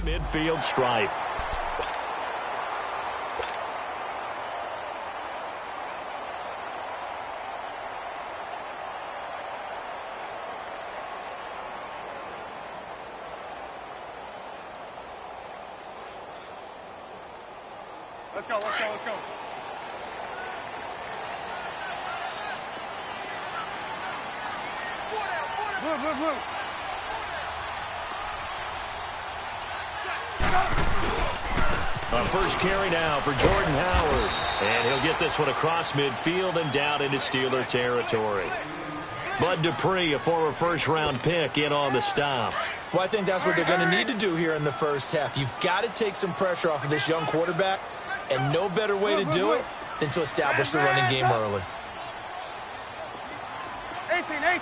midfield stripe. Let's go, let's go, let's go. Blue, blue, blue. A first carry now for Jordan Howard. And he'll get this one across midfield and down into Steeler territory. Bud Dupree, a former first-round pick, in on the stop. Well, I think that's what they're going to need to do here in the first half. You've got to take some pressure off of this young quarterback, and no better way to do it than to establish the running game early. 18.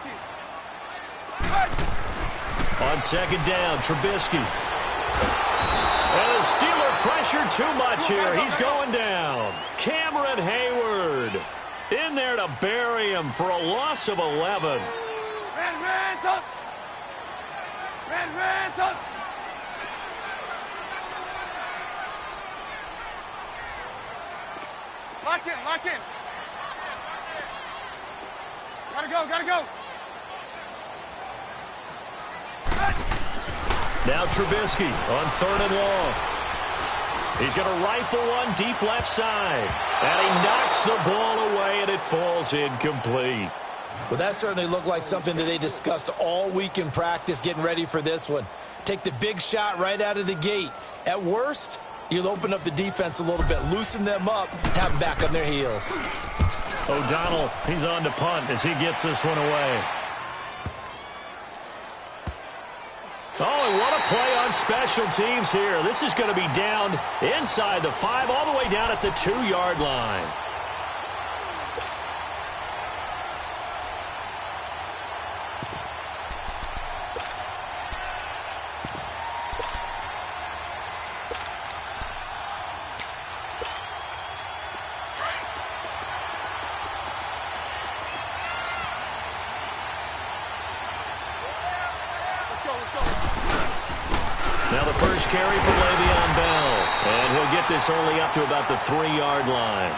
On second down, Trubisky. And the Steeler pressure too much here. He's going down. Cameron Hayward in there to bury him for a loss of 11. Ransom! Lock in. Gotta go. Now Trubisky on third and long. He's going to rifle one deep left side. And he knocks the ball away, and it falls incomplete. Well, that certainly looked like something that they discussed all week in practice getting ready for this one. Take the big shot right out of the gate. At worst, you'll open up the defense a little bit, loosen them up, have them back on their heels. O'Donnell, he's on to punt as he gets this one away. Oh, and what a play on special teams here. This is going to be down inside the 5, all the way down at the 2-yard line. Now the first carry for Le'Veon Bell. And he'll get this only up to about the 3-yard line.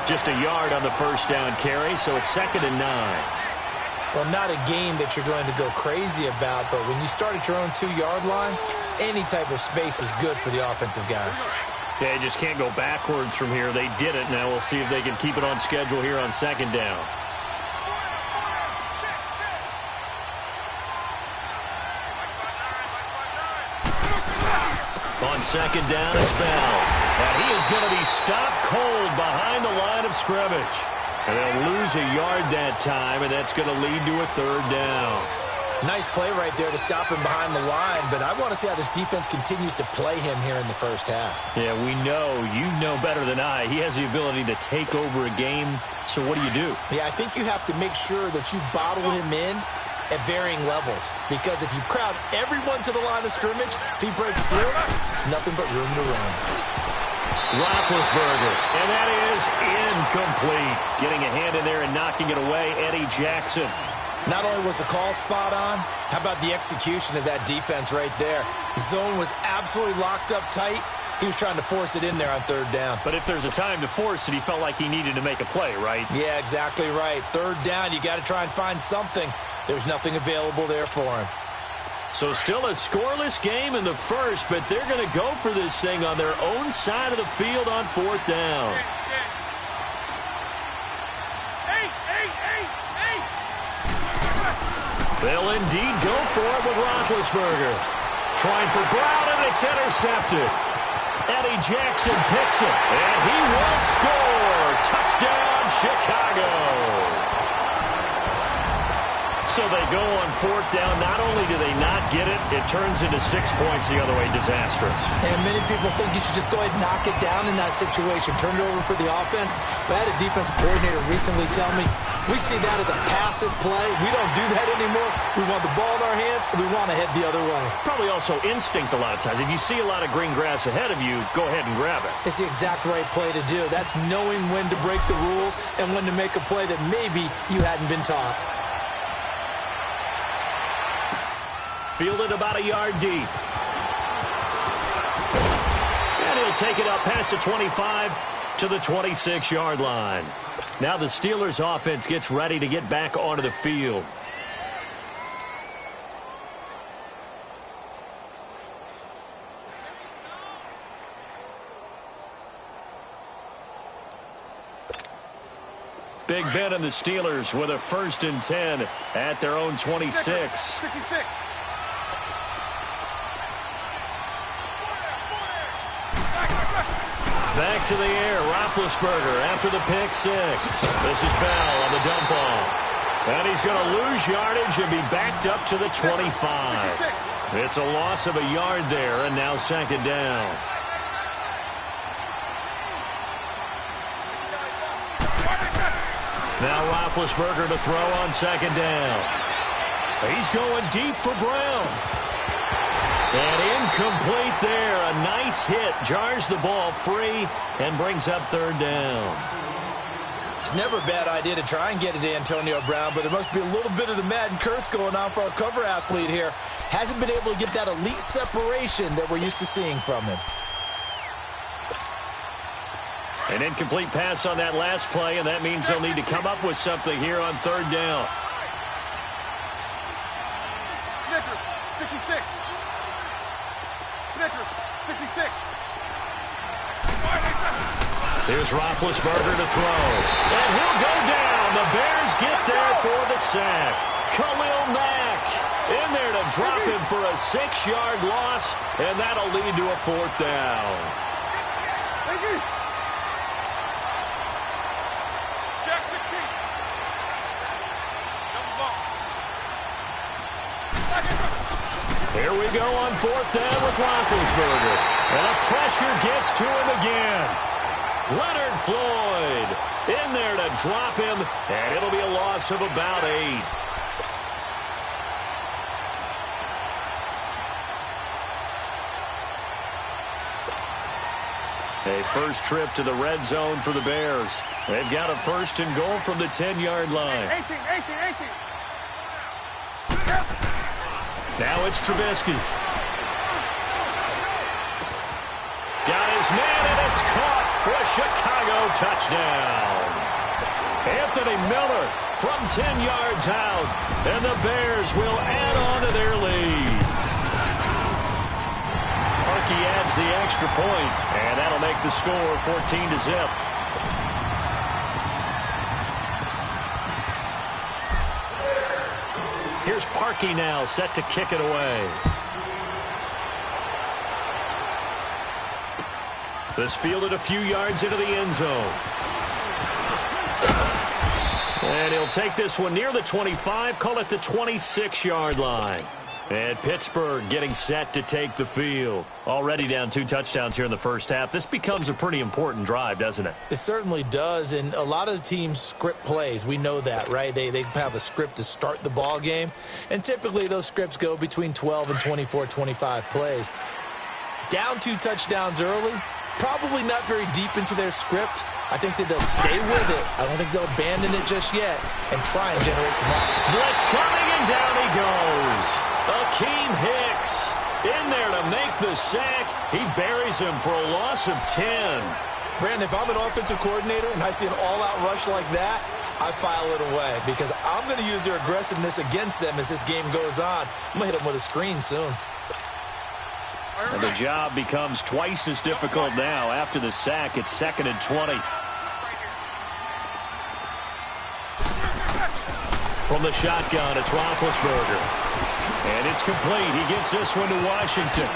Just a yard on the first down carry, so it's 2nd and 9. Well, not a game that you're going to go crazy about, but when you start at your own 2-yard line, any type of space is good for the offensive guys. Yeah, you just can't go backwards from here. They did it. Now we'll see if they can keep it on schedule here on 2nd down. On 2nd down, it's Bell. And he is going to be stopped cold behind the line of scrimmage. And they'll lose a yard that time, and that's going to lead to a 3rd down. Nice play right there to stop him behind the line, but I want to see how this defense continues to play him here in the first half. Yeah, we know. You know better than I. He has the ability to take over a game, so what do? Yeah, I think you have to make sure that you bottle him in at varying levels, because if you crowd everyone to the line of scrimmage, if he breaks through, there's nothing but room to run. Roethlisberger, and that is incomplete. Getting a hand in there and knocking it away, Eddie Jackson. Not only was the call spot on, how about the execution of that defense right there? The zone was absolutely locked up tight. He was trying to force it in there on 3rd down. But if there's a time to force it, he felt like he needed to make a play, right? Yeah, exactly right. 3rd down, you got to try and find something. There's nothing available there for him. So still a scoreless game in the first, but they're going to go for this thing on their own side of the field on 4th down. They'll indeed go for it with Roethlisberger. Trying for Brown, and it's intercepted. Eddie Jackson picks it, and he will score. Touchdown, Chicago. So they go on 4th down. Not only do they not get it, it turns into 6 points the other way. Disastrous. And many people think you should just go ahead and knock it down in that situation. Turn it over for the offense. But I had a defensive coordinator recently tell me, we see that as a passive play. We don't do that anymore. We want the ball in our hands, and we want to head the other way. Probably also instinct a lot of times. If you see a lot of green grass ahead of you, go ahead and grab it. It's the exact right play to do. That's knowing when to break the rules and when to make a play that maybe you hadn't been taught. Fielded about a yard deep. he'll take it up past the 25 to the 26-yard line. Now the Steelers offense gets ready to get back onto the field. Big Ben and the Steelers with a 1st and 10 at their own 26. 66. Back to the air, Roethlisberger after the pick 6. This is Bell on the dump off. And he's going to lose yardage and be backed up to the 25. It's a loss of a yard there, and now 2nd down. Now Roethlisberger to throw on 2nd down. He's going deep for Brown. And incomplete there. A nice hit. Jars the ball free and brings up 3rd down. It's never a bad idea to try and get it to Antonio Brown, but it must be a little bit of the Madden curse going on for our cover athlete here. Hasn't been able to get that elite separation that we're used to seeing from him. An incomplete pass on that last play, and that means they'll need to come up with something here on 3rd down. Snickers, 66. Snickers, 66. Here's Roethlisberger to throw. And he'll go down. The Bears get there for the sack. Khalil Mack in there to drop him for a 6-yard loss, and that'll lead to a 4th down. Thank you. Here we go on 4th down with Roethlisberger. And a pressure gets to him again. Leonard Floyd in there to drop him, and it'll be a loss of about 8. A first trip to the red zone for the Bears. They've got a 1st and goal from the 10-yard line. 18. Now it's Trubisky. Got his man, and it's caught for a Chicago touchdown. Anthony Miller from 10 yards out, and the Bears will add on to their lead. Parkey adds the extra point, and that'll make the score 14-0. Here's Parkey now, set to kick it away. This fielded a few yards into the end zone. And he'll take this one near the 25, call it the 26-yard line. And Pittsburgh getting set to take the field. Already down 2 touchdowns here in the first half. This becomes a pretty important drive, doesn't it? It certainly does, and a lot of teams script plays. We know that, right? They have a script to start the ball game, and typically those scripts go between 12 and 24, 25 plays. Down 2 touchdowns early, probably not very deep into their script. I think that they'll stay with it. I don't think they'll abandon it just yet and try and generate some offense. Blitz coming, and down he goes. Akeem Hicks in there to make the sack. He buries him for a loss of 10. Brandon, if I'm an offensive coordinator and I see an all-out rush like that, I file it away because I'm going to use their aggressiveness against them as this game goes on. I'm going to hit them with a screen soon. And the job becomes twice as difficult now. After the sack, it's 2nd and 20. From the shotgun, it's Roethlisberger. And it's complete. He gets this one to Washington.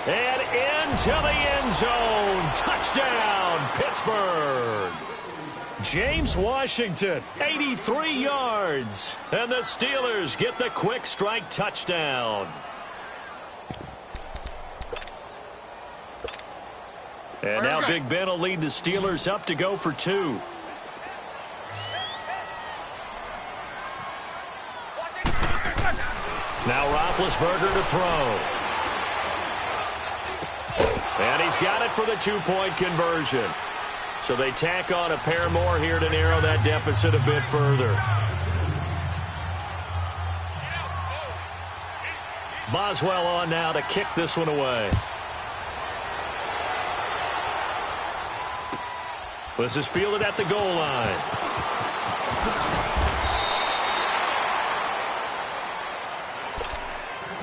And into the end zone. Touchdown, Pittsburgh. James Washington, 83 yards. And the Steelers get the quick strike touchdown. And now Big Ben will lead the Steelers up to go for 2. Now Roethlisberger to throw. And he's got it for the 2-point conversion. So they tack on a pair more here to narrow that deficit a bit further. Boswell on now to kick this one away. This is fielded at the goal line.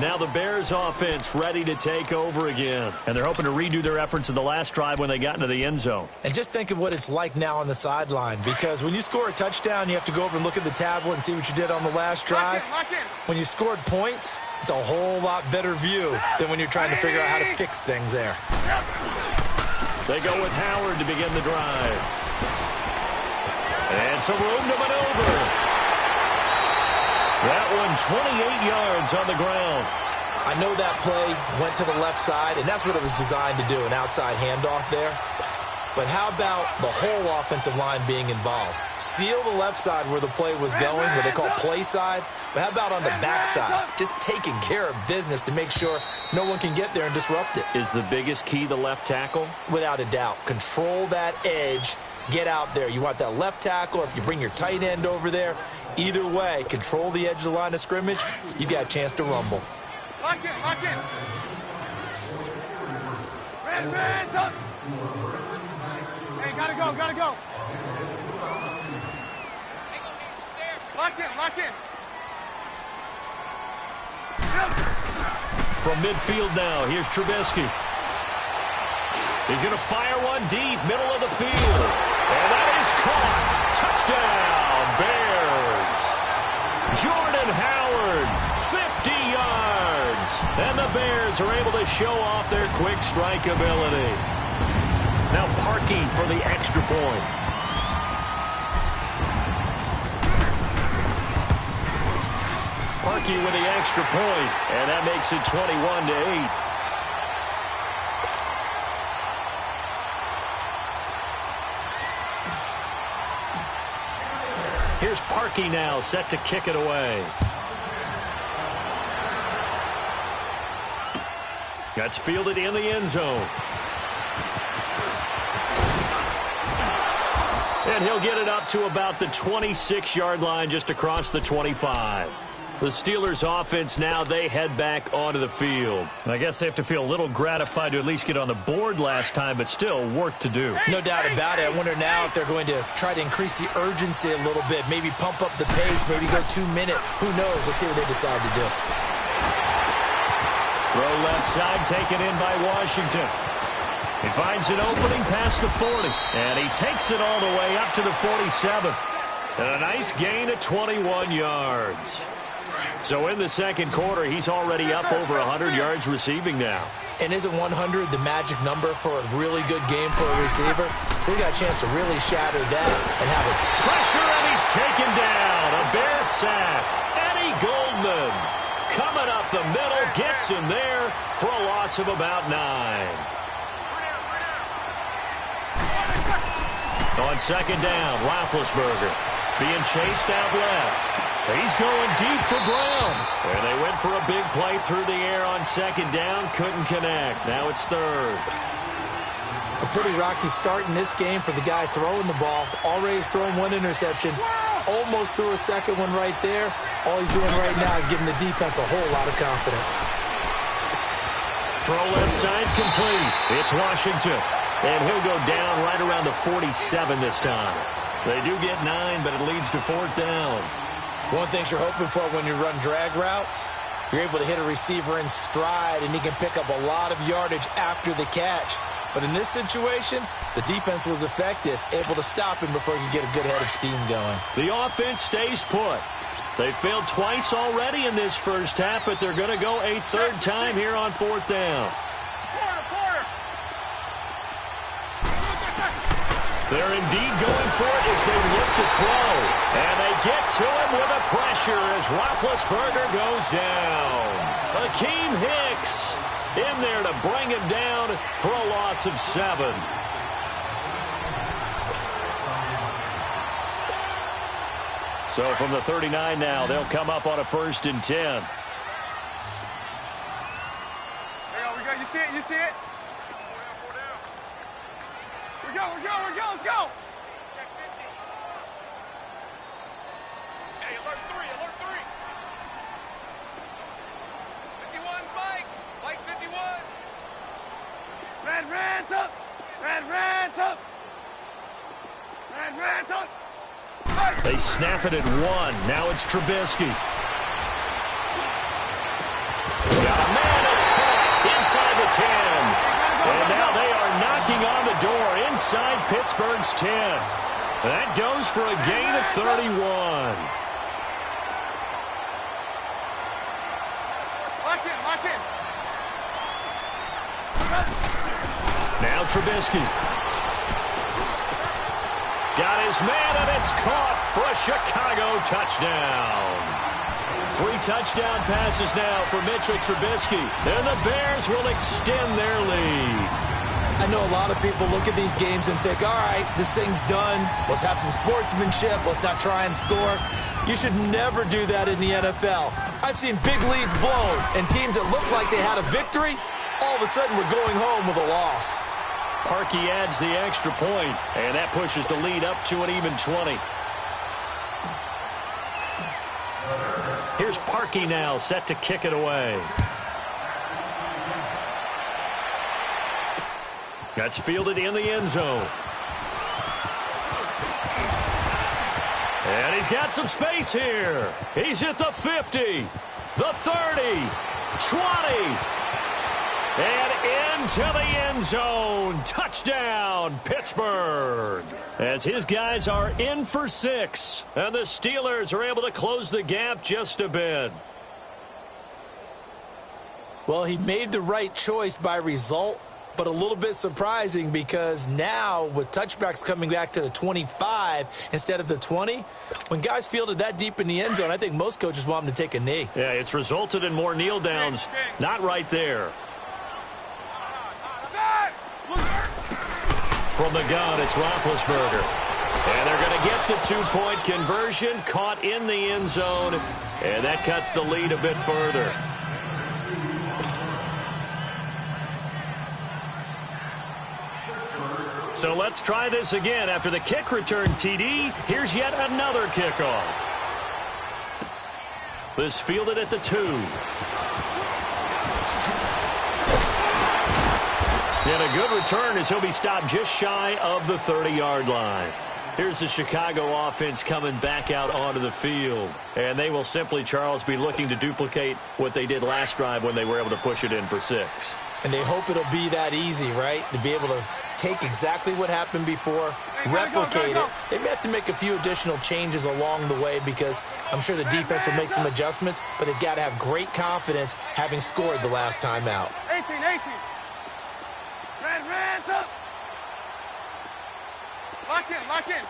Now the Bears offense ready to take over again. And they're hoping to redo their efforts in the last drive when they got into the end zone. And just think of what it's like now on the sideline, because when you score a touchdown, you have to go over and look at the tablet and see what you did on the last drive. Lock in. When you scored points, it's a whole lot better view than when you're trying to figure out how to fix things there. They go with Howard to begin the drive. And some room to maneuver. That one 28 yards on the ground. I know that play went to the left side, and that's what it was designed to do, an outside handoff there. But how about the whole offensive line being involved? Seal the left side where the play was going, what they call play side. But how about on the back side? Just taking care of business to make sure no one can get there and disrupt it. Is the biggest key the left tackle? Without a doubt. Control that edge. Get out there. You want that left tackle. If you bring your tight end over there, either way, control the edge of the line of scrimmage, you got a chance to rumble. Lock in, lock in. Man, tuck. Hey, gotta go, gotta go. Lock in, lock in. From midfield now, here's Trubisky. He's going to fire one deep, middle of the field. And that is caught. Touchdown, Bears. Jordan Howard, 50 yards. And the Bears are able to show off their quick strike ability. Now Parkey for the extra point. Parkey with the extra point, and that makes it 21-8. Here's Parkey now, set to kick it away. That's fielded in the end zone. And he'll get it up to about the 26-yard line, just across the 25. The Steelers offense now, they head back onto the field. I guess they have to feel a little gratified to at least get on the board last time, but still work to do. No doubt about it. I wonder now if they're going to try to increase the urgency a little bit, maybe pump up the pace, maybe go 2-minute. Who knows? Let's see what they decide to do. Throw left side taken in by Washington. He finds an opening past the 40, and he takes it all the way up to the 47. And a nice gain of 21 yards. So in the second quarter, he's already up over 100 yards receiving now. And isn't 100 the magic number for a really good game for a receiver? So he got a chance to really shatter that and have a pressure, and he's taken down. A Bear sack. Eddie Goldman coming up the middle, gets him there for a loss of about 9. On second down, Roethlisberger being chased out left. He's going deep for Brown. And they went for a big play through the air on second down. Couldn't connect. Now it's third. A pretty rocky start in this game for the guy throwing the ball. Already has thrown one interception. Almost threw a second one right there. All he's doing right now is giving the defense a whole lot of confidence. Throw left side complete. It's Washington. And he'll go down right around the 47 this time. They do get 9, but it leads to fourth down. One thing you're hoping for when you run drag routes, you're able to hit a receiver in stride, and he can pick up a lot of yardage after the catch. But in this situation, the defense was effective, able to stop him before he could get a good head of steam going. The offense stays put. They failed twice already in this first half, but they're going to go a third time here on fourth down. They're indeed going for it as they look to throw. And they get to him with a pressure as Roethlisberger goes down. Akeem Hicks in there to bring him down for a loss of 7. So from the 39 now, they'll come up on a 1st and 10. There we go. You see it? You see it? We're go, let's go! Check 50. Hey, alert 3, alert 3! 51, Ransom! Red Ransom! Red Ransom! They snap it at 1. Now it's Trubisky. Got a man that's caught inside the 10. And now they are knocking on the door inside Pittsburgh's 10. That goes for a gain of 31. Lock in. Now Trubisky. Got his man, and it's caught for a Chicago touchdown. 3 touchdown passes now for Mitchell Trubisky. And the Bears will extend their lead. I know a lot of people look at these games and think, all right, this thing's done. Let's have some sportsmanship. Let's not try and score. You should never do that in the NFL. I've seen big leads blown, and teams that looked like they had a victory, all of a sudden we're going home with a loss. Parkey adds the extra point, and that pushes the lead up to an even 20. Here's Parkey now, set to kick it away. That's fielded in the end zone. And he's got some space here. He's at the 50, the 30, 20. And into the end zone. Touchdown, Pittsburgh. As his guys are in for 6. And the Steelers are able to close the gap just a bit. Well, he made the right choice by result, but a little bit surprising because now with touchbacks coming back to the 25 instead of the 20, when guys fielded that deep in the end zone, I think most coaches want them to take a knee. Yeah, it's resulted in more kneel downs. Not right there. From the gun, it's Roethlisberger. And they're going to get the 2-point conversion, caught in the end zone, and that cuts the lead a bit further. So let's try this again. After the kick return TD, here's yet another kickoff. This fielded at the 2. And a good return as he'll be stopped just shy of the 30-yard line. Here's the Chicago offense coming back out onto the field. And they will simply, Charles, be looking to duplicate what they did last drive when they were able to push it in for 6. And they hope it'll be that easy, right? To be able to take exactly what happened before, replicate it. They may have to make a few additional changes along the way because I'm sure the defense will make some adjustments, but they've got to have great confidence having scored the last time out. 18. Red Ransom! Lock in.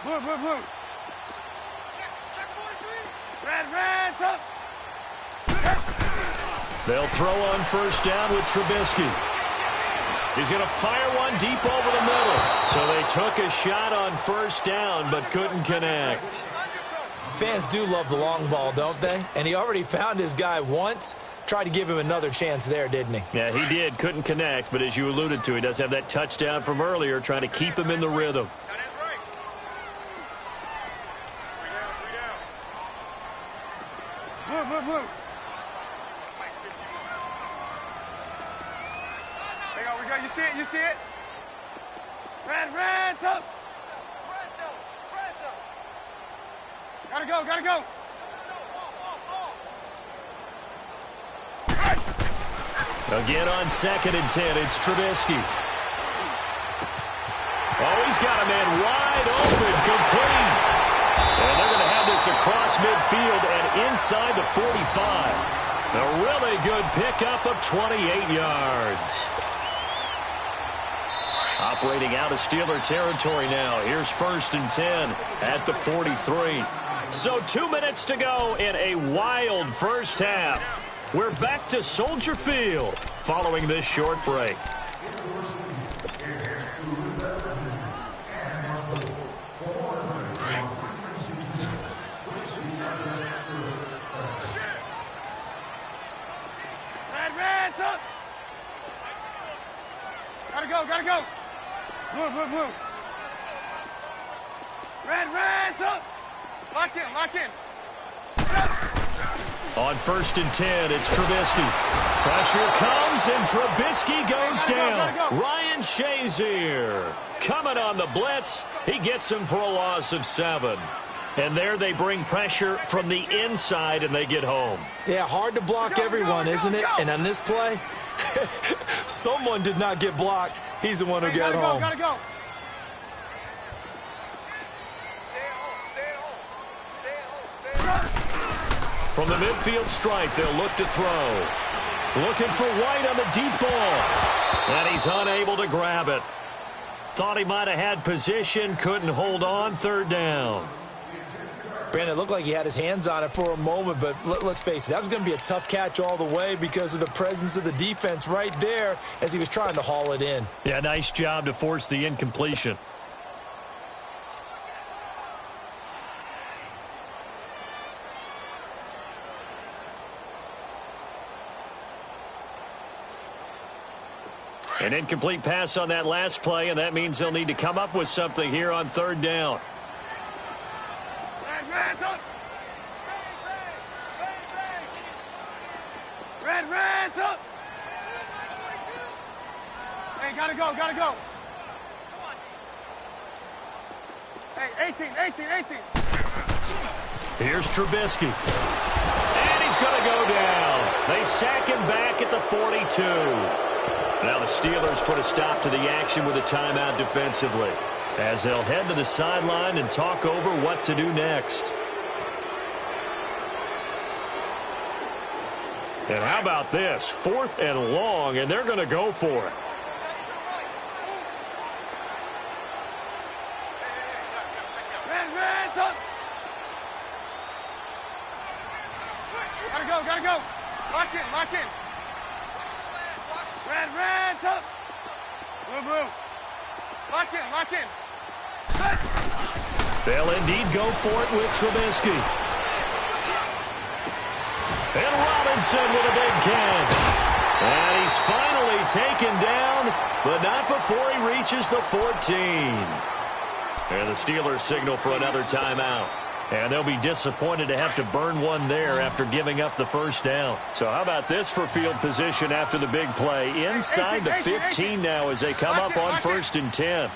Blue. Red Ransom! They'll throw on first down with Trubisky. He's going to fire one deep over the middle. So they took a shot on first down but couldn't connect. Fans do love the long ball, don't they? And he already found his guy once. Tried to give him another chance there, didn't he? Yeah, he did. Couldn't connect, but as you alluded to, he does have that touchdown from earlier, trying to keep him in the rhythm. Blue. Hang on, we go. You see it? Red Ransom! Gotta go. Again on 2nd and 10, it's Trubisky. Oh, he's got a man wide open, complete. And they're going to have this across midfield and inside the 45. A really good pickup of 28 yards. Operating out of Steeler territory now. Here's 1st and 10 at the 43. So 2 minutes to go in a wild first half. We're back to Soldier Field following this short break. Red Ransom! Gotta go. Blue. Red Ransom! Lock in. On 1st and 10, it's Trubisky. Pressure comes, and Trubisky goes down. Ryan Shazier coming on the blitz. He gets him for a loss of 7. And there they bring pressure from the inside, and they get home. Yeah, hard to block everyone, isn't it? And on this play, someone did not get blocked. He's the one who got home. Gotta go. From the midfield stripe, they'll look to throw. Looking for White on the deep ball. And he's unable to grab it. Thought he might have had position, couldn't hold on, 3rd down. Brandon, it looked like he had his hands on it for a moment, but let's face it, that was going to be a tough catch all the way because of the presence of the defense right there as he was trying to haul it in. Yeah, nice job to force the incompletion. An incomplete pass on that last play, and that means they'll need to come up with something here on 3rd down. Red, up! Hey, gotta go. Hey, 18. Here's Trubisky. And he's going to go down. They sack him back at the 42. Now the Steelers put a stop to the action with a timeout defensively, as they'll head to the sideline and talk over what to do next. And how about this? 4th and long, and they're going to go for it. Red, up! Gotta go. Lock in. Red, up! Blue. Lock in. They'll indeed go for it with Trubisky. And Robinson with a big catch. And he's finally taken down, but not before he reaches the 14. And the Steelers signal for another timeout. And they'll be disappointed to have to burn one there after giving up the 1st down. So how about this for field position after the big play? Inside the 15 now as they come up on 1st and 10.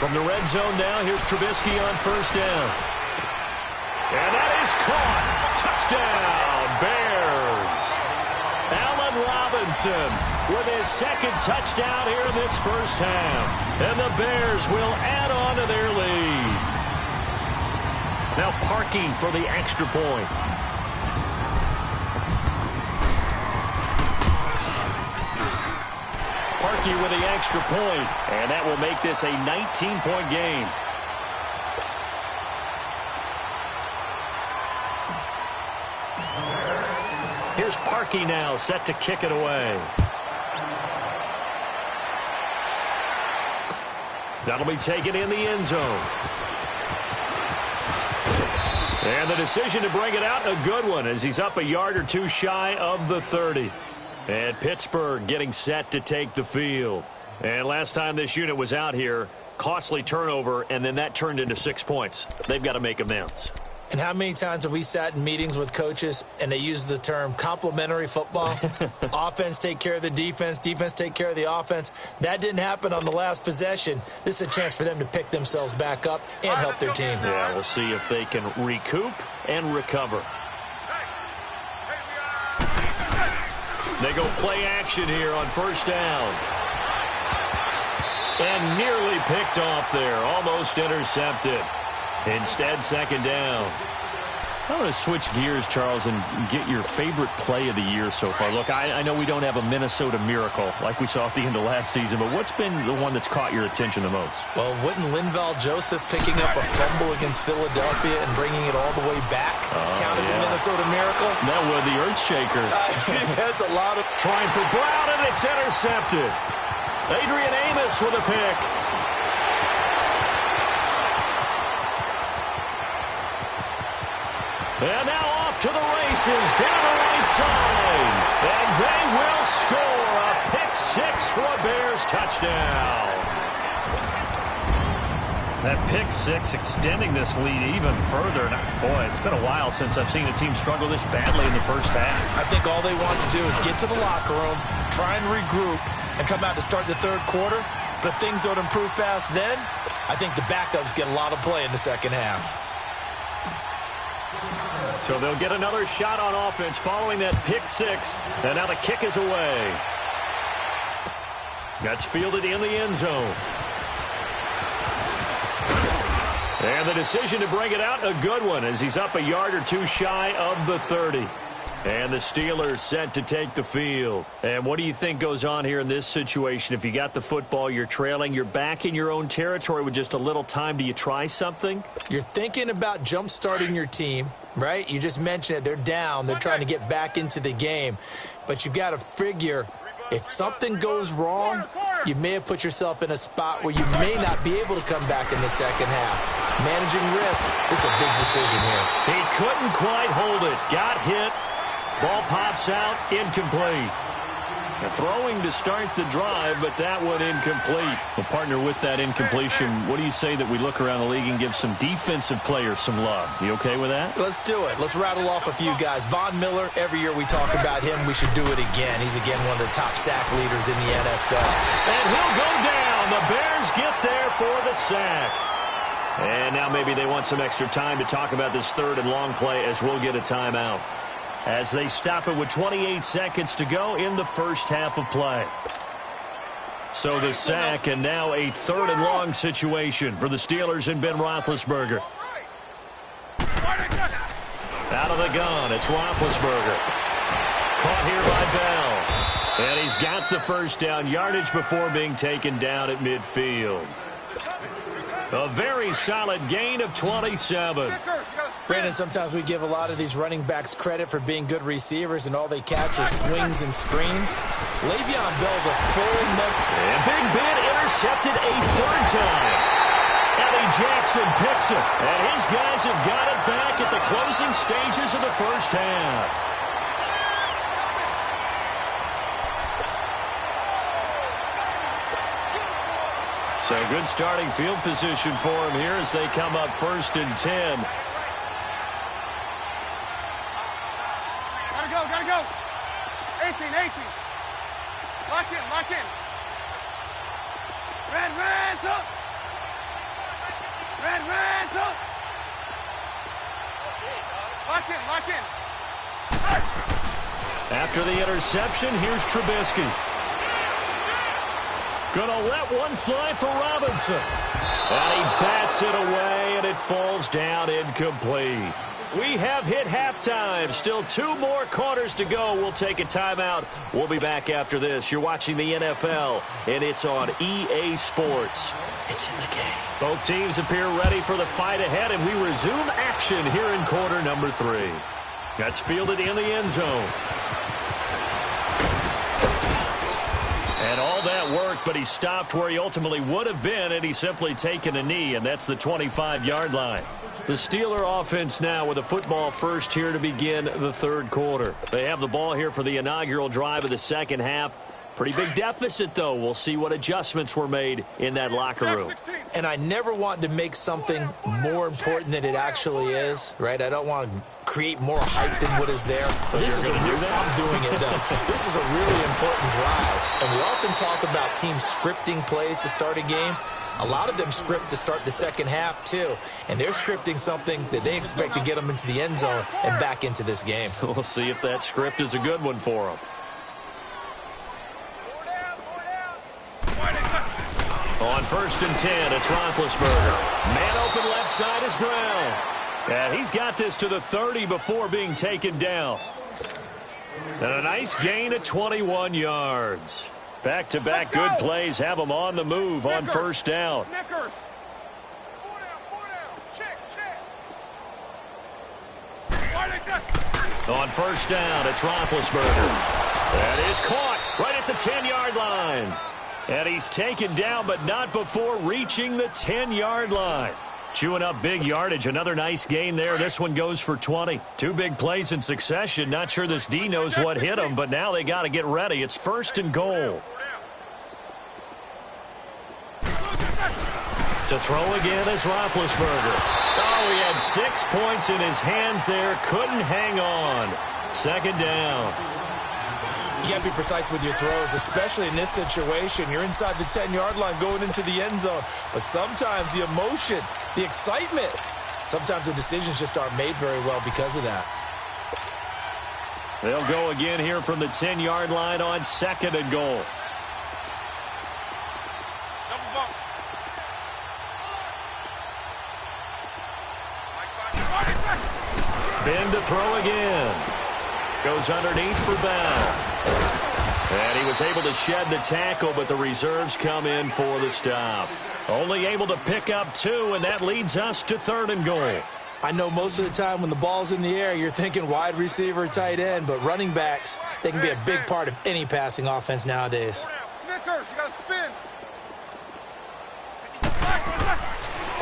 From the red zone now, here's Trubisky on 1st down. And that is caught. Touchdown, Bears. Allen Robinson with his 2nd touchdown here in this 1st half. And the Bears will add on to their lead. Now Parkey for the extra point. Parkey with the extra point, and that will make this a 19-point game. Here's Parkey now, set to kick it away. That'll be taken in the end zone. And the decision to bring it out, a good one, as he's up a yard or two shy of the 30. And Pittsburgh getting set to take the field. And last time this unit was out here, costly turnover, and then that turned into 6 points. They've got to make amends. And how many times have we sat in meetings with coaches and they use the term complementary football? Offense take care of the defense, defense take care of the offense. That didn't happen on the last possession. This is a chance for them to pick themselves back up and help their team. Yeah, we'll see if they can recoup and recover. They go play action here on 1st down. And nearly picked off there, almost intercepted. Instead, 2nd down. I want to switch gears, Charles, and get your favorite play of the year so far. Look, I know we don't have a Minnesota miracle like we saw at the end of last season, but what's been the one that's caught your attention the most? Well, wouldn't Linval Joseph picking up a fumble against Philadelphia and bringing it all the way back count as a Minnesota miracle? That was the earth shaker. That's a lot of... Trying for Brown, and it's intercepted. Adrian Amos with a pick. And now off to the races, down the right side. And they will score a pick 6 for a Bears touchdown. That pick six extending this lead even further. And boy, it's been a while since I've seen a team struggle this badly in the first half. I think all they want to do is get to the locker room, try and regroup, and come out to start the third quarter. But if things don't improve fast then, I think the backups get a lot of play in the second half. So they'll get another shot on offense following that pick six. And now the kick is away. That's fielded in the end zone. And the decision to bring it out, a good one, as he's up a yard or two shy of the 30. And the Steelers set to take the field. And what do you think goes on here in this situation? If you got the football, you're trailing, you're back in your own territory with just a little time. Do you try something? You're thinking about jump-starting your team, right? You just mentioned it. They're down. They're trying to get back into the game. But you've got to figure, if something goes wrong, you may have put yourself in a spot where you may not be able to come back in the second half. Managing risk is a big decision here. He couldn't quite hold it. Got hit. Ball pops out, incomplete. Throwing to start the drive, but that one incomplete. Well, partner, with that incompletion, what do you say that we look around the league and give some defensive players some love? You okay with that? Let's do it. Let's rattle off a few guys. Von Miller, every year we talk about him, we should do it again. He's, again, one of the top sack leaders in the NFL. And he'll go down. The Bears get there for the sack. And now maybe they want some extra time to talk about this third and long play, as we'll get a timeout, as they stop it with 28 seconds to go in the first half of play. So the sack, and now a third and long situation for the Steelers and Ben Roethlisberger. Out of the gun, it's Roethlisberger. Caught here by Bell. And he's got the first down, yardage before being taken down at midfield. A very solid gain of 27. Brandon, sometimes we give a lot of these running backs credit for being good receivers, and all they catch are swings and screens. Le'Veon Bell's a full number. And Big Ben intercepted a third time. Eddie Jackson picks it, and his guys have got it back at the closing stages of the first half. So good starting field position for him here as they come up 1st and 10. Gotta go. 18. Lock in. Red, up. Red, up. Lock in. After the interception, here's Trubisky. Gonna let one fly for Robinson. And he bats it away, and it falls down incomplete. We have hit halftime. Still 2 more quarters to go. We'll take a timeout. We'll be back after this. You're watching the NFL, and it's on EA Sports. It's in the game. Both teams appear ready for the fight ahead, and we resume action here in quarter number 3. That's fielded in the end zone. And all that work, but he stopped where he ultimately would have been had he simply taken a knee, and that's the 25-yard line. The Steeler offense now with a football first here to begin the third quarter. They have the ball here for the inaugural drive of the second half. Pretty big deficit, though. We'll see what adjustments were made in that locker room. And I never want to make something more important than it actually is, right? I don't want to create more hype than what is there. But this is I'm doing it, though. This is a really important drive. And we often talk about teams scripting plays to start a game. A lot of them script to start the second half, too. And they're scripting something that they expect to get them into the end zone and back into this game. We'll see if that script is a good one for them. On 1st and 10, it's Roethlisberger. Man open left side is Brown. And he's got this to the 30 before being taken down. And a nice gain of 21 yards. Back-to-back good plays have them on the move on first down. On first down, it's Roethlisberger. That is caught right at the 10-yard line. And he's taken down, but not before reaching the 10-yard line. Chewing up big yardage. Another nice gain there. This one goes for 20. 2 big plays in succession. Not sure this D knows what hit him, but now they got to get ready. It's 1st and goal. To throw again is Roethlisberger. Oh, he had 6 points in his hands there. Couldn't hang on. Second down. You got to be precise with your throws, especially in this situation. You're inside the 10-yard line going into the end zone. But sometimes the emotion, the excitement, sometimes the decisions just aren't made very well because of that. They'll go again here from the 10-yard line on 2nd and goal. Ben to throw again. Goes underneath for Bell. And he was able to shed the tackle, but the reserves come in for the stop. Only able to pick up 2, and that leads us to 3rd and goal. I know most of the time when the ball's in the air, you're thinking wide receiver, tight end, but running backs, they can be a big part of any passing offense nowadays. Snickers, you got to spin.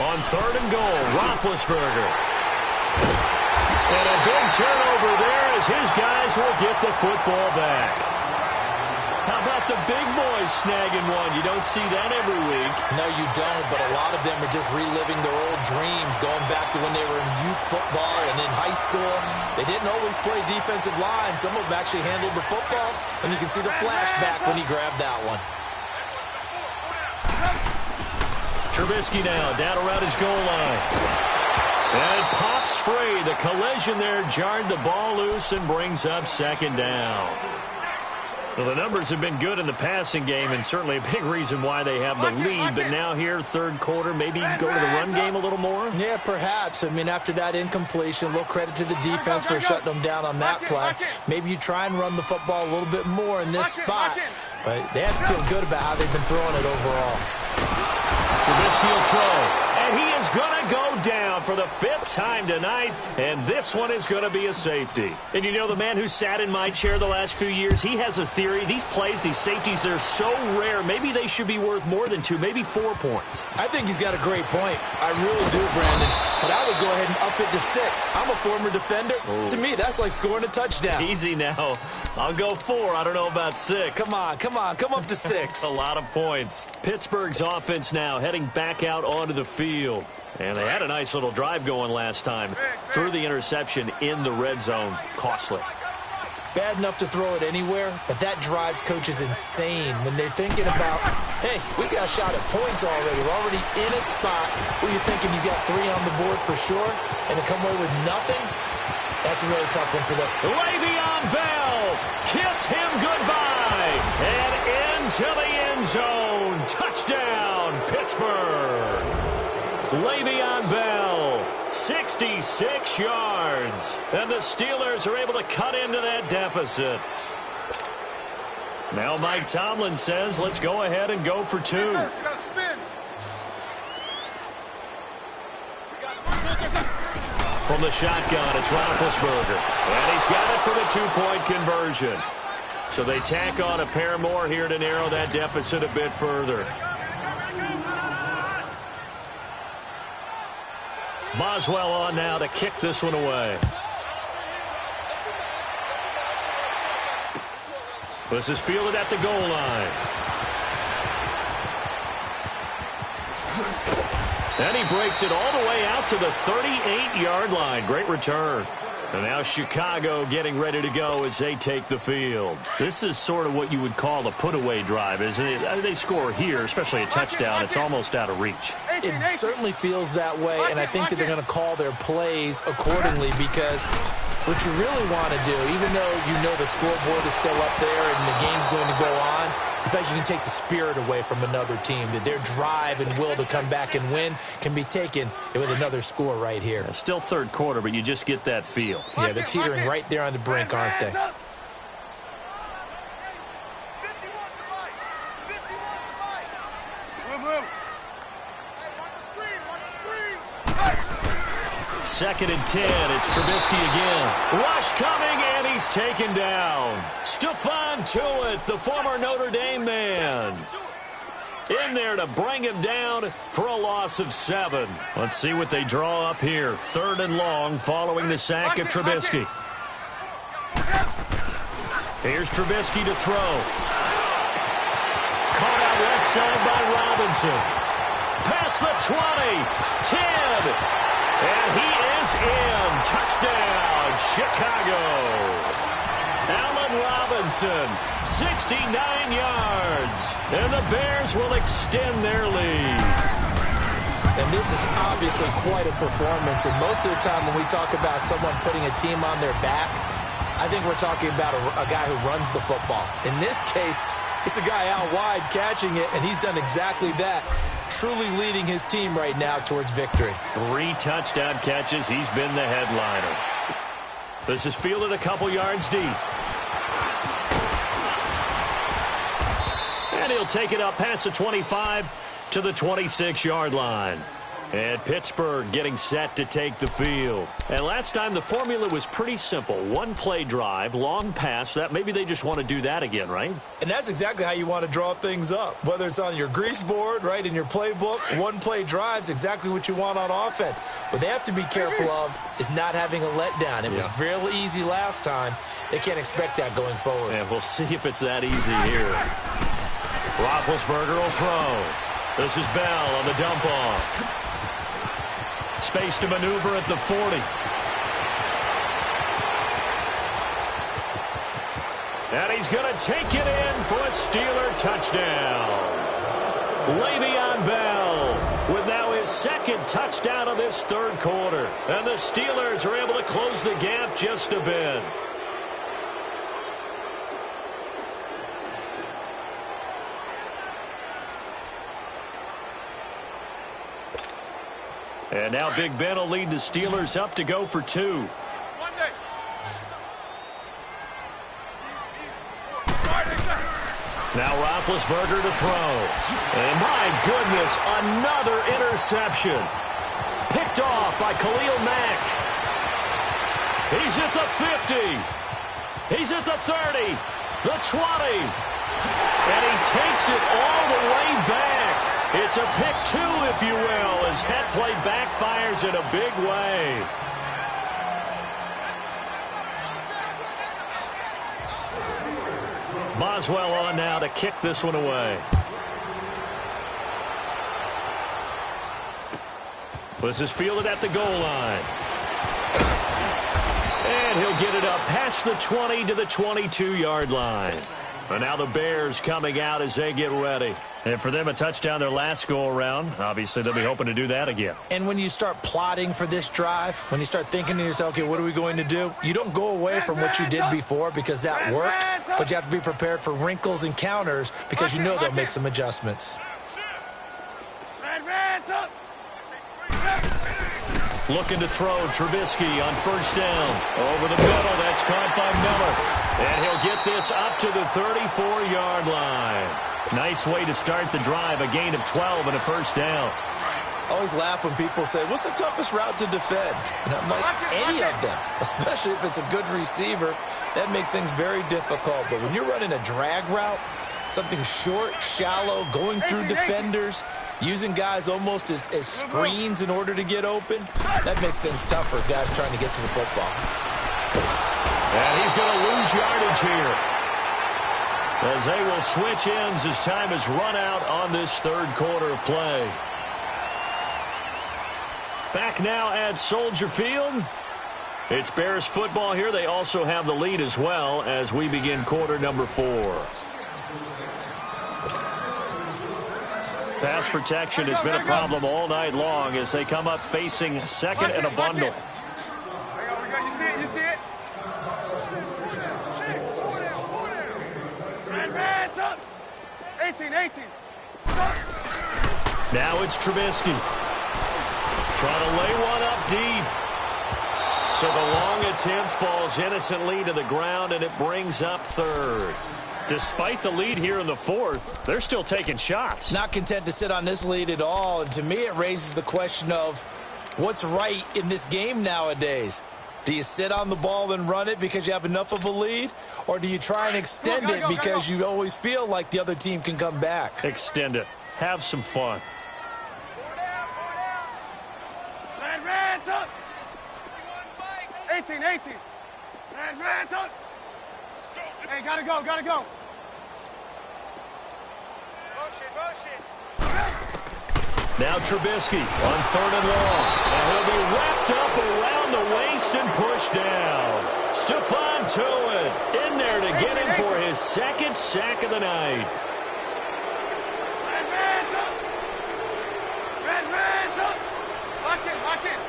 On 3rd and goal, Roethlisberger. And a big turnover there as his guys will get the football back. How about the big boys snagging one? You don't see that every week. No, you don't, but a lot of them are just reliving their old dreams, going back to when they were in youth football and in high school. They didn't always play defensive line. Some of them actually handled the football, and you can see the flashback when he grabbed that one. Trubisky now down around his goal line. And it pops free. The collision there jarred the ball loose and brings up 2nd down. Well, the numbers have been good in the passing game and certainly a big reason why they have the lead. But now here, 3rd quarter, maybe go to the run game a little more? Yeah, perhaps. I mean, after that incompletion, a little credit to the defense for shutting them down on that play. Maybe you try and run the football a little bit more in this spot. But they have to feel good about how they've been throwing it overall. Trubisky will throw. And he is going to go down for the 5th time tonight, and this one is going to be a safety. And you know, the man who sat in my chair the last few years, he has a theory. These plays, these safeties, they're so rare. Maybe they should be worth more than 2, maybe 4 points. I think he's got a great point. I really do, Brandon. But I would go ahead and up it to 6. I'm a former defender. Ooh. To me, that's like scoring a touchdown. Easy now. I'll go 4. I don't know about 6. Come on. Come up to 6. A lot of points. Pittsburgh's offense now heading back out onto the field. And they had a nice little drive going last time. Threw the interception in the red zone. Costly. Bad enough to throw it anywhere, but that drives coaches insane when they're thinking about, hey, we got a shot at points already. We're already in a spot where you're thinking you got 3 on the board for sure, and to come away with nothing, that's a really tough one for them. Le'Veon Bell, kiss him goodbye, and into the end zone. Touchdown, Pittsburgh. Le'Veon Bell, 66 yards. And the Steelers are able to cut into that deficit. Now Mike Tomlin says, let's go ahead and go for 2. From the shotgun, it's Roethlisberger. And he's got it for the 2-point conversion. So they tack on a pair more here to narrow that deficit a bit further. Boswell on now to kick this one away. This is fielded at the goal line. And he breaks it all the way out to the 38-yard line. Great return. And now Chicago getting ready to go as they take the field. This is sort of what you would call a put-away drive, isn't it? They score here, especially a touchdown. It's almost out of reach. It certainly feels that way, and I think that they're going to call their plays accordingly because what you really want to do, even though you know the scoreboard is still up there and the game's going to go on, in fact, you can take the spirit away from another team, that their drive and will to come back and win can be taken with another score right here. Still 3rd quarter, but you just get that feel. Yeah, they're teetering right there on the brink, aren't they? Second and 10. It's Trubisky again. Rush coming, and he's taken down. Stephon Tuitt, the former Notre Dame man, in there to bring him down for a loss of 7. Let's see what they draw up here. 3rd and long following the sack of Trubisky. Here's Trubisky to throw. Caught out left side by Robinson. Pass across the 20, 10, and he is in. Touchdown, Chicago. Allen Robinson, 69 yards, and the Bears will extend their lead. And this is obviously quite a performance, and most of the time when we talk about someone putting a team on their back, I think we're talking about a guy who runs the football. In this case, it's a guy out wide catching it, and he's done exactly that, truly leading his team right now towards victory. 3 touchdown catches. He's been the headliner. This is fielded a couple yards deep. And he'll take it up past the 25 to the 26-yard line. And Pittsburgh getting set to take the field. And last time the formula was pretty simple. 1-play drive, long pass. That maybe they just want to do that again, right? And that's exactly how you want to draw things up. Whether it's on your grease board, right, in your playbook, 1-play drive's exactly what you want on offense. What they have to be careful of is not having a letdown. It was real easy last time. They can't expect that going forward. And we'll see if it's that easy here. Roethlisberger will throw. This is Bell on the dump off. Space to maneuver at the 40. And he's going to take it in for a Steeler touchdown. Le'Veon Bell with now his 2nd touchdown of this 3rd quarter. And the Steelers are able to close the gap just a bit. And now Big Ben will lead the Steelers up to go for 2. Now Roethlisberger to throw. And my goodness, another interception. Picked off by Khalil Mack. He's at the 50. He's at the 30. The 20. And he takes it all the way back. It's a pick 2, if you will, as that play backfires in a big way. Boswell on now to kick this one away. This is fielded at the goal line. And he'll get it up past the 20 to the 22-yard line. And now the Bears coming out as they get ready. And for them, a touchdown their last go-around. Obviously, they'll be hoping to do that again. And when you start plotting for this drive, when you start thinking to yourself, okay, what are we going to do? You don't go away from what you did before because that worked, but you have to be prepared for wrinkles and counters because you know they'll make some adjustments. Looking to throw Trubisky on 1st down. Over the middle, that's caught by Miller. And he'll get this up to the 34-yard line. Nice way to start the drive, a gain of 12 and a 1st down. I always laugh when people say, what's the toughest route to defend? And I'm like, any of them, especially if it's a good receiver. That makes things very difficult. But when you're running a drag route, something short, shallow, going through defenders, using guys almost as screens in order to get open, that makes things tough for guys trying to get to the football. And he's going to lose yardage here, as they will switch ends as time is run out on this 3rd quarter of play. Back now at Soldier Field. It's Bears football here. They also have the lead as well as we begin quarter number 4. Pass protection has been a problem all night long as they come up facing 2nd and a bundle. You see it? You see it? Hands up. 18. Now it's Trubisky. Trying to lay one up deep. So the long attempt falls innocently to the ground, and it brings up 3rd. Despite the lead here in the 4th, they're still taking shots. Not content to sit on this lead at all. And to me, it raises the question of what's right in this game nowadays. Do you sit on the ball and run it because you have enough of a lead? Or do you try and extend it because you always feel like the other team can come back? Extend it. Have some fun. Hands up. 18. Hands up. Hey, gotta go. Motion. Now Trubisky on 3rd and long. And he'll be wrapped up around the waist and pushed down. Stephon Tuitt in there to get him for his 2nd sack of the night. Lock in.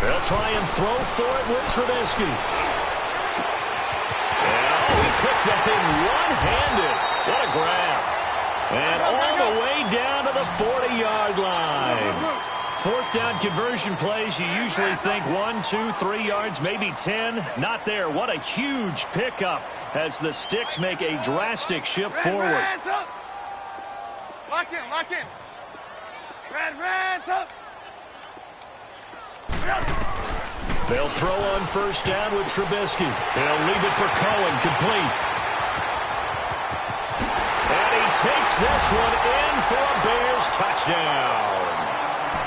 They'll try and throw for it with Trubisky. And he took that in one-handed. What a grab. And all the way down to the 40-yard line. 4th down conversion plays, you usually think 1, 2, 3 yards, maybe 10. Not there. What a huge pickup as the Sticks make a drastic shift forward. Lock in. Red, up. They'll throw on 1st down with Trubisky. They'll leave it for Cohen, complete. And he takes this one in for a Bears touchdown.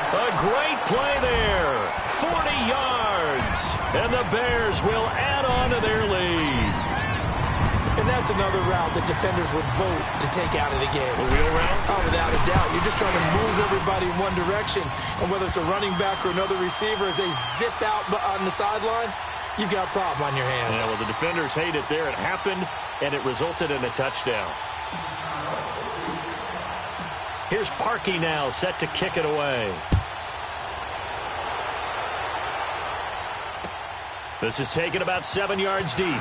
A great play there. 40 yards. And the Bears will add on to their lead. And that's another route that defenders would vote to take out of the game. A wheel route? Oh, without a doubt. You're just trying to move everybody in one direction. And whether it's a running back or another receiver, as they zip out on the sideline, you've got a problem on your hands. Yeah, well, the defenders hate it there. It happened, and it resulted in a touchdown. Here's Parkey now, set to kick it away. This is taken about 7 yards deep.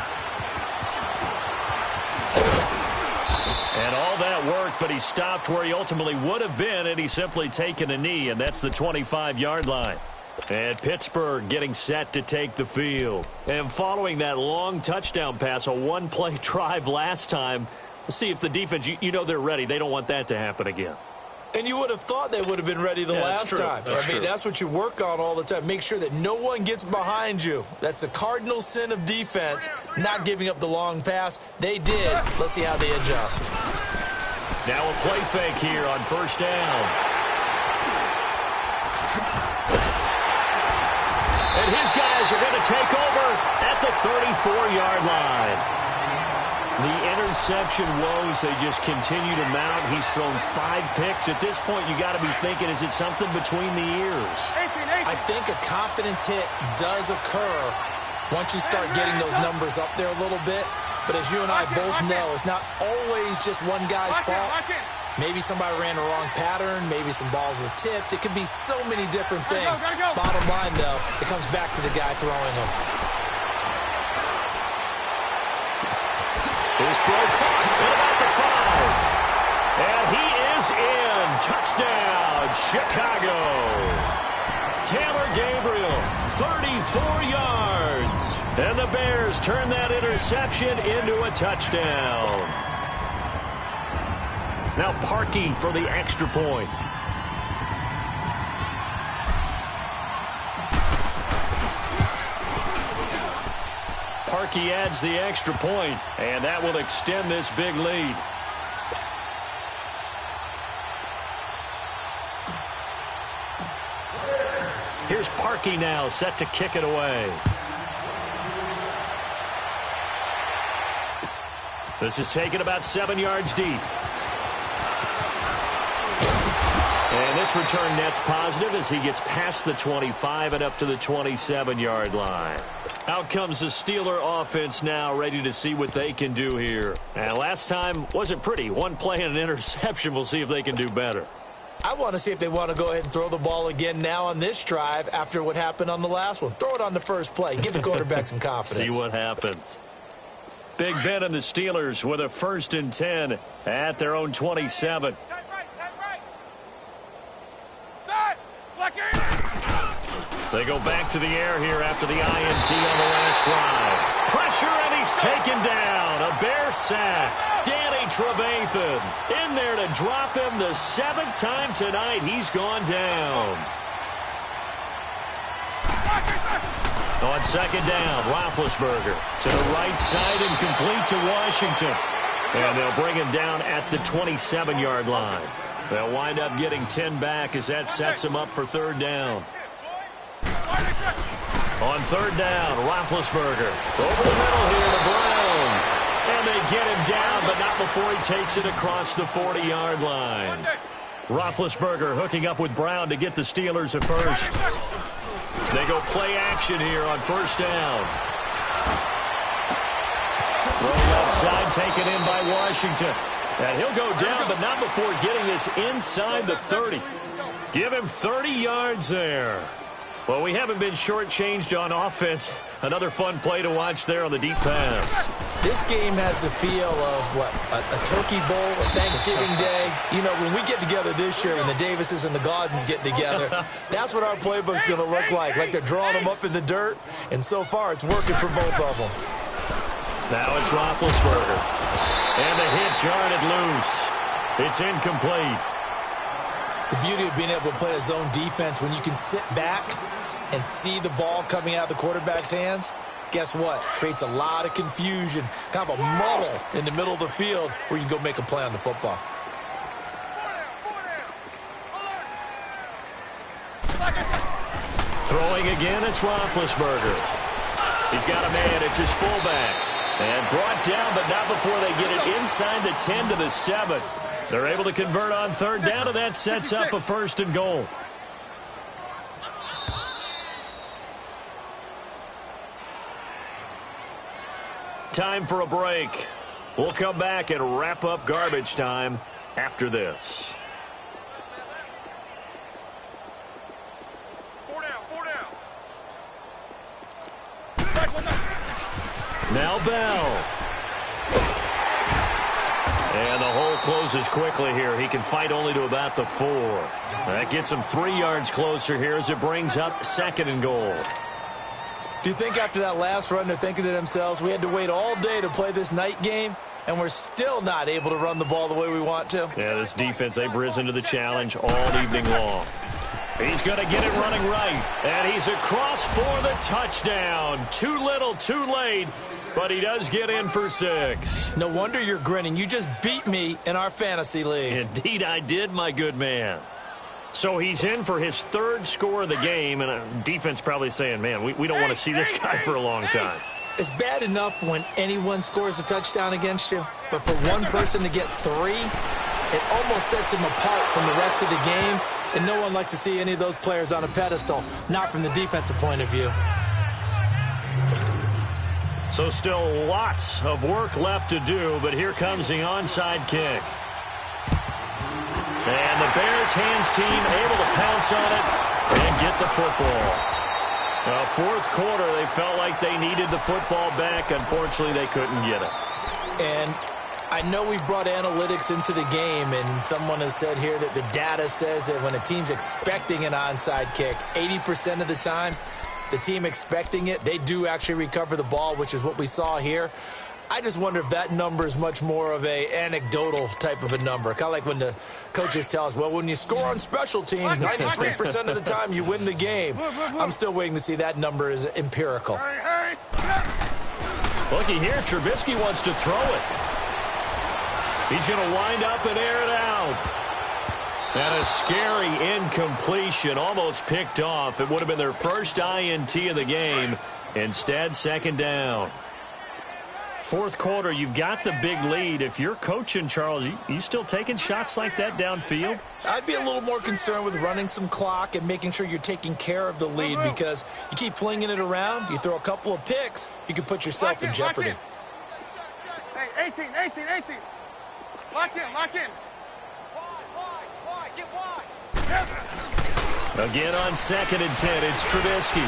And all that worked, but he stopped where he ultimately would have been, and he's simply taken a knee, and that's the 25-yard line. And Pittsburgh getting set to take the field. And following that long touchdown pass, a one-play drive last time, let's see if the defense, you know they're ready. They don't want that to happen again. And you would have thought they would have been ready the last time. That's what you work on all the time. Make sure that no one gets behind you. That's the cardinal sin of defense, not giving up the long pass. They did. Let's see how they adjust. Now a play fake here on 1st down. And his guys are going to take over at the 34-yard line. The interception woes, they just continue to mount. He's thrown 5 picks. At this point, you got to be thinking, is it something between the ears? I think a confidence hit does occur once you start getting those numbers up there a little bit. But as you and I both know, it's not always just one guy's fault. Maybe somebody ran the wrong pattern. Maybe some balls were tipped. It could be so many different things. Bottom line, though, it comes back to the guy throwing them. His throw caught at about the 5. And he is in. Touchdown, Chicago. Taylor Gabriel, 34 yards. And the Bears turn that interception into a touchdown. Now Parkey for the extra point. Parkey adds the extra point, and that will extend this big lead. Here's Parkey now, set to kick it away. This is taken about 7 yards deep. And this return net's positive as he gets past the 25 and up to the 27-yard line. Out comes the Steeler offense now, ready to see what they can do here. And last time wasn't pretty. One play and an interception. We'll see if they can do better. I want to see if they want to go ahead and throw the ball again now on this drive after what happened on the last one. Throw it on the first play. Give the quarterback some confidence. See what happens. Big Ben and the Steelers with a 1st and 10 at their own 27. They go back to the air here after the INT on the last drive. Pressure, and he's taken down. A Bear sack. Danny Trevathan in there to drop him the 7th time tonight. He's gone down. On 2nd down, Roethlisberger to the right side and complete to Washington. And they'll bring him down at the 27-yard line. They'll wind up getting 10 back as that sets him up for 3rd down. On 3rd down, Roethlisberger over the middle here to Brown. And they get him down, but not before he takes it across the 40-yard line. Roethlisberger hooking up with Brown to get the Steelers at first. They go play action here on first down. Throw left side taken in by Washington. And he'll go down, but not before getting this inside the 30. Give him 30 yards there. Well, we haven't been shortchanged on offense. Another fun play to watch there on the deep pass. This game has the feel of, what, a turkey bowl, a Thanksgiving Day. You know, when we get together this year and the Davises and the Gaudens get together, that's what our playbook's going to look like they're drawing them up in the dirt, and so far it's working for both of them. Now it's Roethlisberger. And the hit jarred it loose. It's incomplete. The beauty of being able to play a zone defense when you can sit back and see the ball coming out of the quarterback's hands, guess what? Creates a lot of confusion, kind of a muddle in the middle of the field where you can go make a play on the football. Throwing again, it's Roethlisberger. He's got a man. It's his fullback. And brought down, but not before they get it inside the 10 to the 7. They're able to convert on third down, and that sets up a first and goal. Time for a break. We'll come back and wrap up garbage time after this. Now Bell. And the hole closes quickly here. He can fight only to about the 4. That gets him 3 yards closer here as it brings up second and goal. Do you think after that last run they're thinking to themselves, we had to wait all day to play this night game, and we're still not able to run the ball the way we want to? Yeah, this defense, they've risen to the challenge all evening long. He's going to get it running right, and he's across for the touchdown. Too little, too late, but he does get in for 6. No wonder you're grinning. You just beat me in our fantasy league. Indeed I did, my good man. So he's in for his 3rd score of the game, and defense probably saying, man, we don't want to see this guy for a long time. It's bad enough when anyone scores a touchdown against you, but for one person to get 3, it almost sets him apart from the rest of the game, and no one likes to see any of those players on a pedestal, not from the defensive point of view. So still lots of work left to do, but here comes the onside kick. And the Bears hands team able to pounce on it and get the football. Well, 4th quarter, they felt like they needed the football back. Unfortunately, they couldn't get it. And I know we brought analytics into the game, and someone has said here that the data says that when a team's expecting an onside kick, 80% of the time, the team expecting it, they do actually recover the ball, which is what we saw here. I just wonder if that number is much more of a anecdotal type of a number. Kind of like when the coaches tell us, well, when you score on special teams, 93% of the time you win the game. I'm still waiting to see that number is empirical. Looky here, Trubisky wants to throw it. He's going to wind up and air it out. And a scary incompletion, almost picked off. It would have been their first INT of the game. Instead, second down. 4th quarter, you've got the big lead. If you're coaching, Charles, you still taking shots like that downfield? I'd be a little more concerned with running some clock and making sure you're taking care of the lead, because you keep flinging it around, you throw a couple of picks, you can put yourself in jeopardy. Hey, 18. Lock in. Wide, get wide. Again on 2nd and 10, it's Trubisky.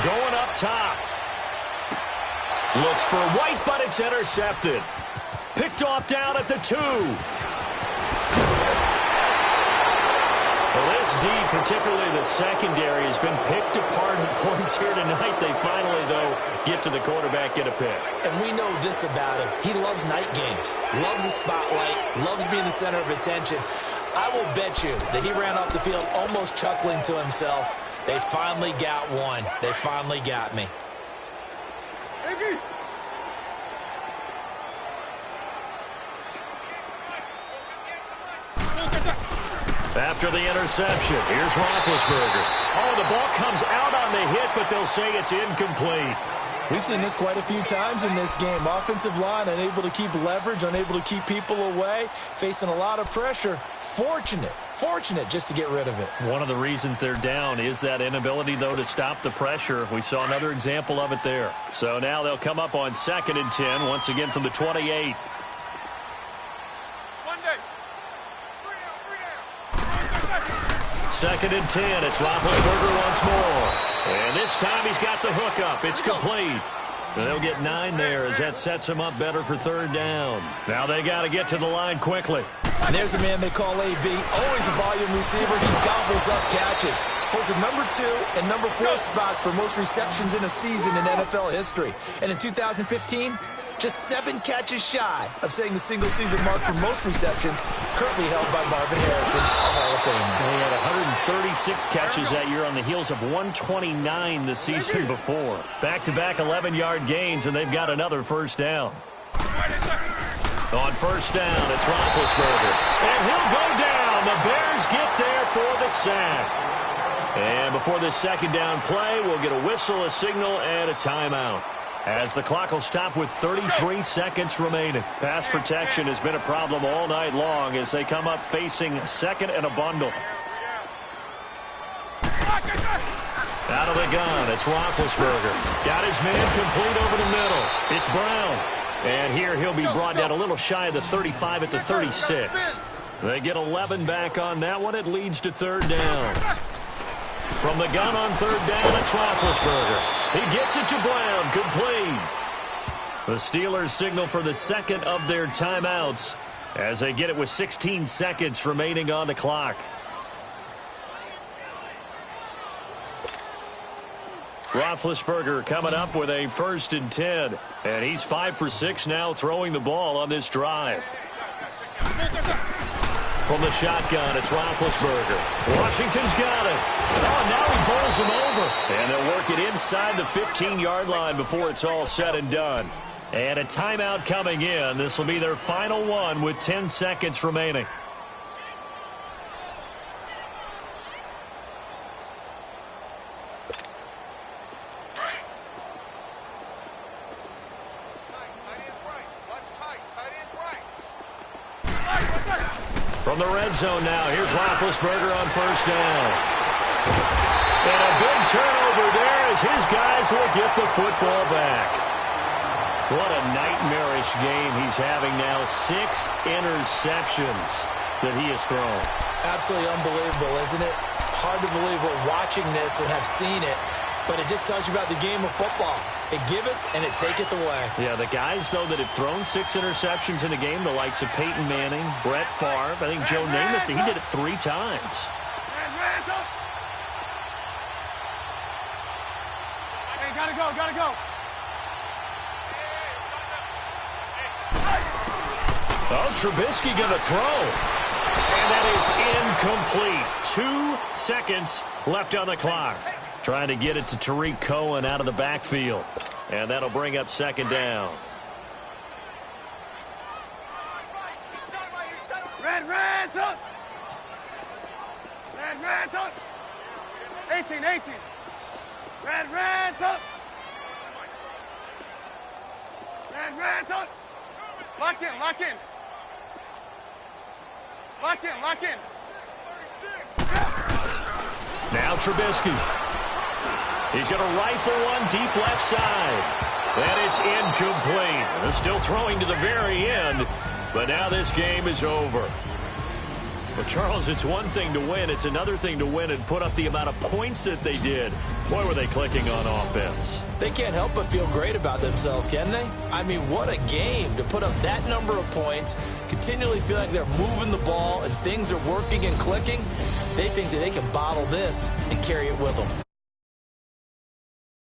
Going up top. Looks for White, but it's intercepted. Picked off down at the 2. Well, this D, particularly the secondary, has been picked apart in points here tonight. They finally, though, get to the quarterback, get a pick. And we know this about him. He loves night games, loves the spotlight, loves being the center of attention. I will bet you that he ran off the field almost chuckling to himself. They finally got one. They finally got me. After the interception, here's Roethlisberger. Oh, the ball comes out on the hit, but they'll say it's incomplete. We've seen this quite a few times in this game. Offensive line unable to keep leverage, unable to keep people away, facing a lot of pressure. Fortunate just to get rid of it. One of the reasons they're down is that inability, though, to stop the pressure. We saw another example of it there. So now they'll come up on 2nd and 10, once again from the 28. Second and 10. It's Roethlisberger once more. And this time he's got the hook up. It's complete. They'll get 9 there as that sets him up better for 3rd down. Now they got to get to the line quickly. And there's a man they call AB. Always a volume receiver. He gobbles up catches. Holds the number 2 and number 4 spots for most receptions in a season in NFL history. And in 2015, just 7 catches shy of setting the single-season mark for most receptions, currently held by Marvin Harrison, a Hall of Famer. He had 136 catches that year on the heels of 129 the season before. Back-to-back 11-yard gains, and they've got another 1st down. On 1st down, it's Roethlisberger. And he'll go down. The Bears get there for the sack. And before this 2nd down play, we'll get a whistle, a signal, and a timeout, as the clock will stop with 33 seconds remaining. Pass protection has been a problem all night long as they come up facing 2nd and a bundle. Out of the gun, it's Roethlisberger. Got his man complete over the middle. It's Brown. And here he'll be brought down a little shy of the 35 at the 36. They get 11 back on that one. It leads to 3rd down. From the gun on 3rd down, it's Roethlisberger. He gets it to Brown, complete. The Steelers signal for the 2nd of their timeouts as they get it with 16 seconds remaining on the clock. Roethlisberger coming up with a 1st and 10. And he's 5 for 6 now throwing the ball on this drive. From the shotgun, it's Roethlisberger. Washington's got it. Oh, now he bowls him over. And they'll work it inside the 15-yard line before it's all said and done. And a timeout coming in. This will be their final one with 10 seconds remaining. From the red zone now, here's Roethlisberger on 1st down. And a big turnover there as his guys will get the football back. What a nightmarish game he's having now. 6 interceptions that he has thrown. Absolutely unbelievable, isn't it? Hard to believe we're watching this and have seen it, but it just tells you about the game of football. It giveth and it taketh away. Yeah, the guys, though, that have thrown 6 interceptions in a game, the likes of Peyton Manning, Brett Favre, I think Joe Namath, he did it 3 times. Hey, gotta go. Oh, Trubisky gonna throw. And that is incomplete. 2 seconds left on the clock. Trying to get it to Tariq Cohen out of the backfield. And that'll bring up 2nd down. Red, up. 18. Red, up. Lock in. Now Trubisky. He's going to rifle one deep left side. And it's incomplete. They're still throwing to the very end. But now this game is over. But, Charles, it's one thing to win. It's another thing to win and put up the amount of points that they did. Boy, were they clicking on offense. They can't help but feel great about themselves, can they? I mean, what a game to put up that number of points, continually feel like they're moving the ball and things are working and clicking. They think that they can bottle this and carry it with them.